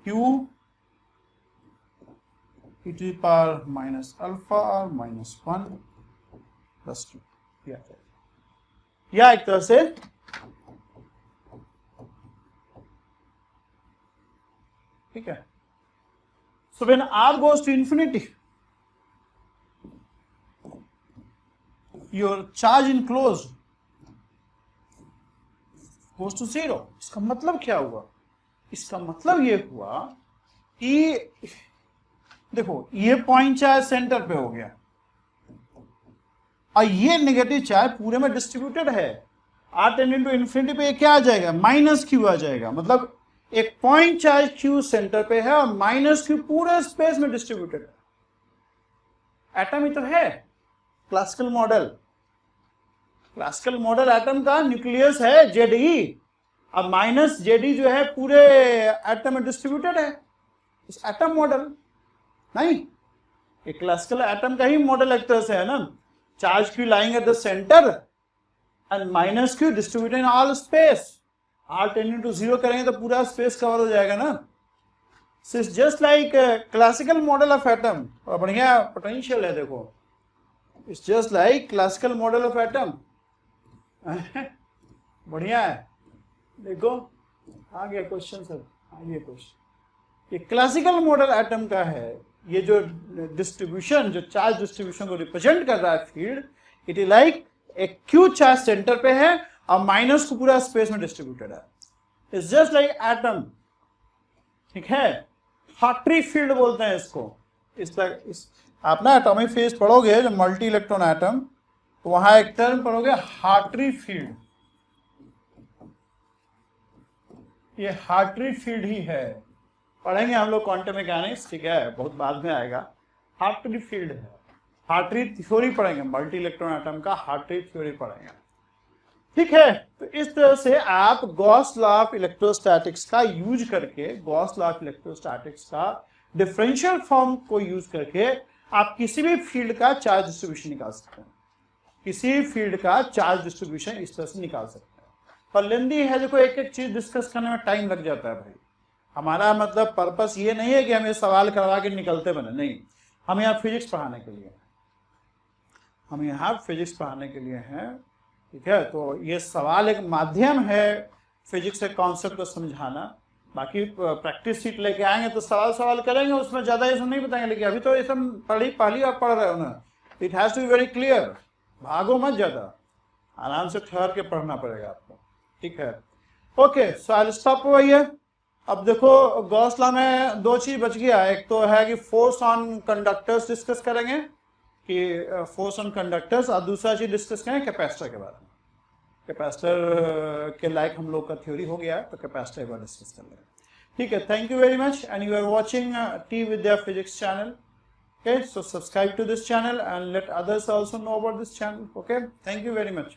q e to the power minus alpha r minus 1 plus 2, या एक तरह से ठीक है। So when r goes to infinity, your charge enclosed goes to 0। इसका मतलब क्या हुआ, इसका मतलब ये हुआ कि देखो ये पॉइंट चार्ज सेंटर पे हो गया और ये नेगेटिव चार्ज पूरे में डिस्ट्रीब्यूटेड है, r टेंडिंग टू इन्फिनिटी पे क्या आ जाएगा, माइनस क्यू आ जाएगा, मतलब एक पॉइंट चार्ज q सेंटर पे है और माइनस क्यू पूरे स्पेस में डिस्ट्रीब्यूटेड है। एटम ही तो है, क्लासिकल मॉडल एटम का न्यूक्लियस है Ze, अब माइनस Zd जो है पूरे एटम में डिस्ट्रीब्यूटेड है, इस एटम मॉडल नहीं, एक क्लासिकल एटम का ही मॉडल एक तरह से है ना, charge Q lying at the centre and minus Q distributed in all space, r tending to 0 करेंगे तो पूरा स्पेस कवर हो जाएगा ना। So it's just like classical model of atom, और बढ़िया पोटेंशियल है देखो, it's just like classical model of atom, बढ़िया है। देखो आ गया क्वेश्चन सर, आइए क्वेश्चन, ये क्लासिकल मॉडल एटम का है, ये जो डिस्ट्रीब्यूशन, जो चार्ज डिस्ट्रीब्यूशन को रिप्रेजेंट कर रहा है फील्ड, इट इज लाइक एक क्यू चार्ज सेंटर पे है और माइनस को पूरा स्पेस में डिस्ट्रीब्यूटेड है, इट्स जस्ट लाइक एटम। ठीक है, हार्ट्री फील्ड बोलते हैं इसको, आप ना एटॉमिक फेज पढ़ोगे जब मल्टी इलेक्ट्रॉन एटम, तो वहां एक टर्म पढ़ोगे हार्ट्री फील्ड। ये हार्ट्री फील्ड ही है, पढ़ेंगे हम लोग क्वांटम मैकेनिक्स, ठीक है, बहुत बाद में आएगा। हार्ट्री फील्ड है, हार्ट्री थ्योरी पढ़ेंगे, मल्टी इलेक्ट्रॉन एटम का हार्ट्री थ्योरी पढ़ेंगे, ठीक है। तो इस तरह से आप गॉस लॉ ऑफ इलेक्ट्रोस्टैटिक्स का यूज करके, गॉस लॉ ऑफ इलेक्ट्रोस्टैटिक्स का डिफरेंशियल फॉर्म को यूज करके आप किसी भी फील्ड का चार्ज डिस्ट्रीब्यूशन निकाल सकते हैं, किसी फील्ड का चार्ज डिस्ट्रीब्यूशन इस तरह से निकाल सकते हैं। पर लेंदी है, देखो एक एक चीज डिस्कस करने में टाइम लग जाता है भाई। हमारा मतलब पर्पस ये नहीं है कि हम ये सवाल करवा के निकलते बने, नहीं, हम यहाँ फिजिक्स पढ़ाने के लिए, हम यहाँ फिजिक्स पढ़ाने के लिए हैं, ठीक है। तो ये सवाल एक माध्यम है फिजिक्स के कॉन्सेप्ट को समझाना। बाकी प्रैक्टिस सीट लेके आएंगे तो सवाल करेंगे, उसमें ज्यादा ये सब नहीं बताएंगे, लेकिन अभी तो ये सब पहली आप पढ़ रहे हो ना, it has to be very clear, भागो मत ज्यादा, आराम से ठहर के पढ़ना पड़ेगा आपको, ठीक है। Okay, so I will stop भैया। अब देखो गॉस लॉ में दो चीज बच गया, एक तो है कि फोर्स ऑन कंडक्टर्स डिस्कस करेंगे, कि फोर्स ऑन कंडक्टर्स, और दूसरा चीज डिस्कस करें कैपेसिटर के बारे में। कैपेसिटर के लायक हम लोग का थ्योरी हो गया है, तो कैपेसिटर के बारे में डिस्कस कर लेंगे, ठीक है। Thank you very much, and you are watching T Vidya physics channel, okay, so subscribe to this channel and let others also know about this channel, okay, thank you very much.